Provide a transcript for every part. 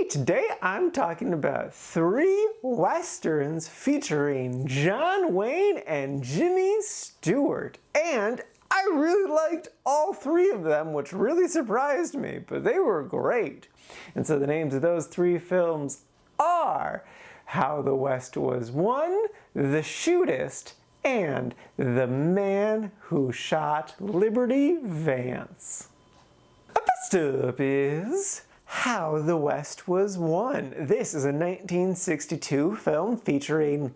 Today I'm talking about 3 westerns featuring John Wayne and Jimmy Stewart. And I really liked all 3 of them, which really surprised me, but they were great. And so the names of those 3 films are How the West Was Won, The Shootist, and The Man Who Shot Liberty Valance. First up is How the West Was Won. This is a 1962 film featuring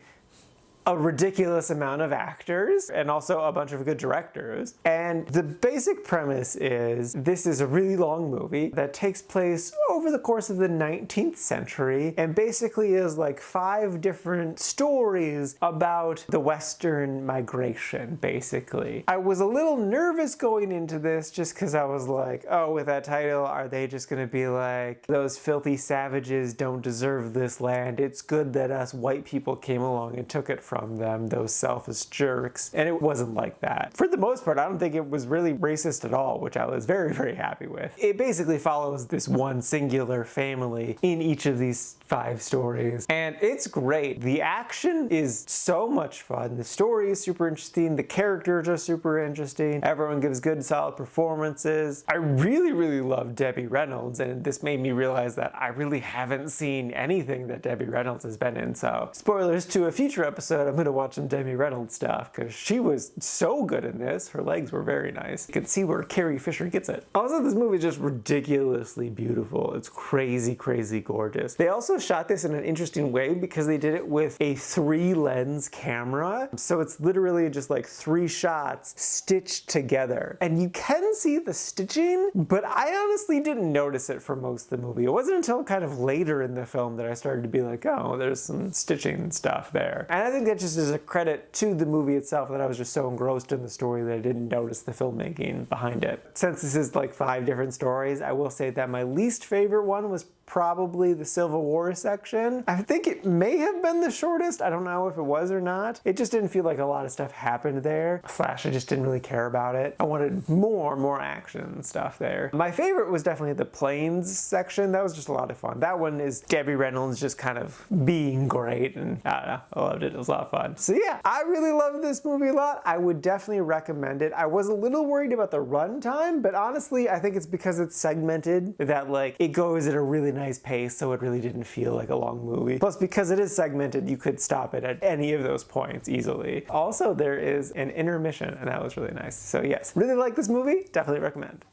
a ridiculous amount of actors and also a bunch of good directors. And the basic premise is this is a really long movie that takes place over the course of the 19th century and basically is like 5 different stories about the Western migration, basically. I was a little nervous going into this just because I was like, oh, with that title, are they just gonna be like, those filthy savages don't deserve this land. It's good that us white people came along and took it from them, those selfish jerks. And it wasn't like that. For the most part, I don't think it was really racist at all, which I was very, very happy with. It basically follows this one singular family in each of these 5 stories. And it's great. The action is so much fun. The story is super interesting. The characters are super interesting. Everyone gives good, solid performances. I really, really love Debbie Reynolds, and this made me realize that I really haven't seen anything that Debbie Reynolds has been in. So, spoilers to a future episode, I'm gonna watch some Debbie Reynolds stuff because she was so good in this. Her legs were very nice. You can see where Carrie Fisher gets it. Also, this movie is just ridiculously beautiful. It's crazy, crazy gorgeous. They also shot this in an interesting way because they did it with a 3-lens camera. So it's literally just like 3 shots stitched together. And you can see the stitching, but I honestly didn't notice it for most of the movie. It wasn't until kind of later in the film that I started to be like, oh, there's some stitching stuff there. And I think that just is a credit to the movie itself that I was just so engrossed in the story that I didn't notice the filmmaking behind it. Since this is like 5 different stories, I will say that my least favorite one was probably the Civil War section. I think it may have been the shortest. I don't know if it was or not. It just didn't feel like a lot of stuff happened there. Slash, I just didn't really care about it. I wanted more action and stuff there. My favorite was definitely the planes section. That was just a lot of fun. That one is Debbie Reynolds just kind of being great, and I don't know, I loved it. It was a lot of fun. So yeah, I really loved this movie a lot. I would definitely recommend it. I was a little worried about the runtime, but honestly, I think it's because it's segmented that like it goes at a really nice pace, so it really didn't feel like a long movie. Plus, because it is segmented, you could stop it at any of those points easily. Also, there is an intermission, and that was really nice. So yes, really like this movie, definitely recommend.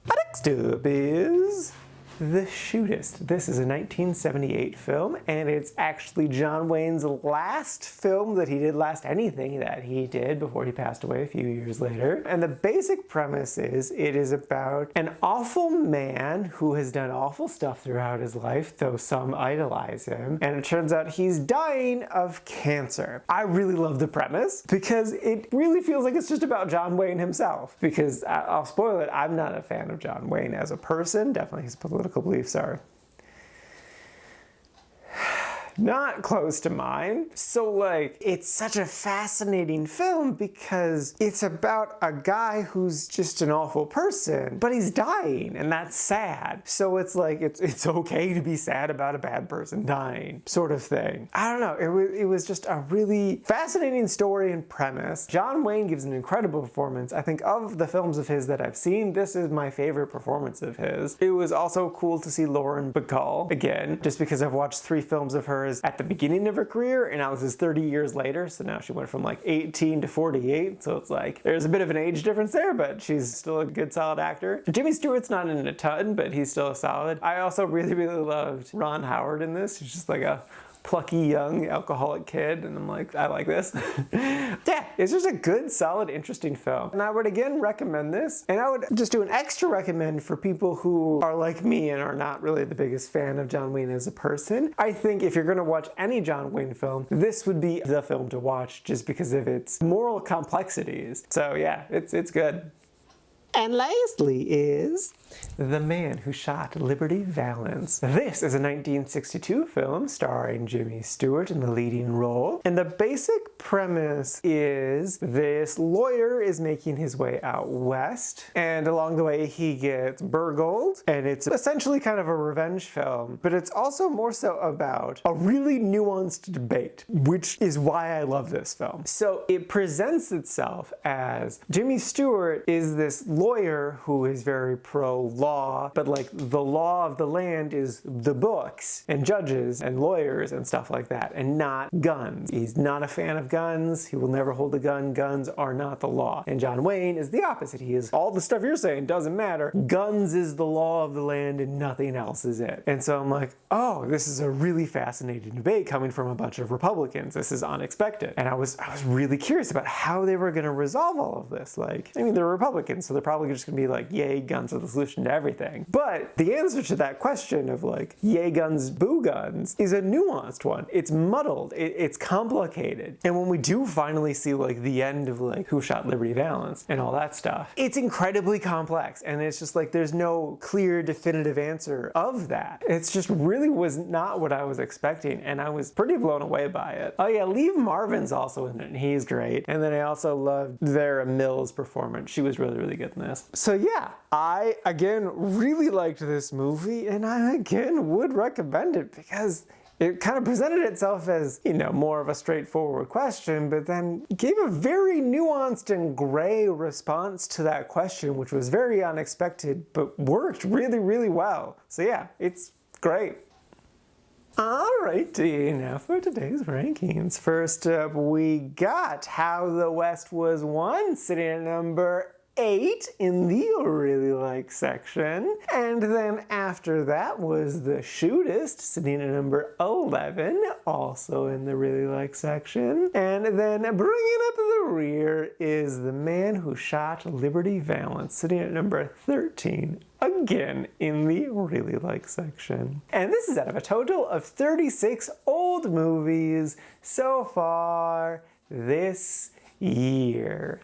Next up is The Shootist. This is a 1978 film, and it's actually John Wayne's last film that he did, last anything that he did before he passed away a few years later. And the basic premise is it is about an awful man who has done awful stuff throughout his life, though some idolize him, and it turns out he's dying of cancer. I really love the premise because it really feels like it's just about John Wayne himself, because I'll spoil it, I'm not a fan of John Wayne as a person. Definitely his political beliefs are not close to mine. So like, it's such a fascinating film because it's about a guy who's just an awful person, but he's dying, and that's sad. So it's like, it's okay to be sad about a bad person dying, sort of thing. I don't know, it was just a really fascinating story and premise. John Wayne gives an incredible performance. I think of the films of his that I've seen, this is my favorite performance of his. It was also cool to see Lauren Bacall again, just because I've watched 3 films of hers at the beginning of her career, and now this is 30 years later, so now she went from like 18 to 48, so it's like there's a bit of an age difference there, but she's still a good solid actor. Jimmy Stewart's not in a ton, but he's still a solid. I also really loved Ron Howard in this. He's just like a plucky young alcoholic kid, and I'm like, I like this. Yeah, it's just a good, solid, interesting film. And I would again recommend this, and I would just do an extra recommend for people who are like me and are not really the biggest fan of John Wayne as a person. I think if you're gonna watch any John Wayne film, this would be the film to watch just because of its moral complexities. So yeah, it's good. And lastly is The Man Who Shot Liberty Valance. This is a 1962 film starring Jimmy Stewart in the leading role. And the basic premise is this lawyer is making his way out west, and along the way he gets burgled, and it's essentially kind of a revenge film, but it's also more so about a really nuanced debate, which is why I love this film. So it presents itself as Jimmy Stewart is this lawyer who is very pro-law, but like the law of the land is the books and judges and lawyers and stuff like that, and not guns. He's not a fan of guns. He will never hold a gun. Guns are not the law. And John Wayne is the opposite. He is all the stuff you're saying doesn't matter. Guns is the law of the land and nothing else is it. And so I'm like, oh, this is a really fascinating debate coming from a bunch of Republicans. This is unexpected. And I was really curious about how they were going to resolve all of this. Like, I mean, they're Republicans, so they're probably just going to be like, yay, guns are the solution to everything. But the answer to that question of like, yay, guns, boo guns, is a nuanced one. It's muddled. It's complicated. And when we do finally see like the end of like Who Shot Liberty Valance and all that stuff, it's incredibly complex. And it's just like, there's no clear, definitive answer of that. It's just really was not what I was expecting. And I was pretty blown away by it. Oh yeah, Lee Marvin's also in it, and he's great. And then I also loved Vera Mills' performance. She was really, really good in this. So yeah, I, again, really liked this movie, and I, again, would recommend it because it kind of presented itself as, you know, more of a straightforward question, but then gave a very nuanced and gray response to that question, which was very unexpected, but worked really, really well. So yeah, it's great. Alrighty, now for today's rankings. First up, we got How the West Was Won, sitting at number 8 in the really like section. And then after that was The Shootist, sitting at number 11, also in the really like section. And then bringing up the rear is The Man Who Shot Liberty Valance, sitting at number 13. Again, in the really like section. And this is out of a total of 36 old movies so far this year.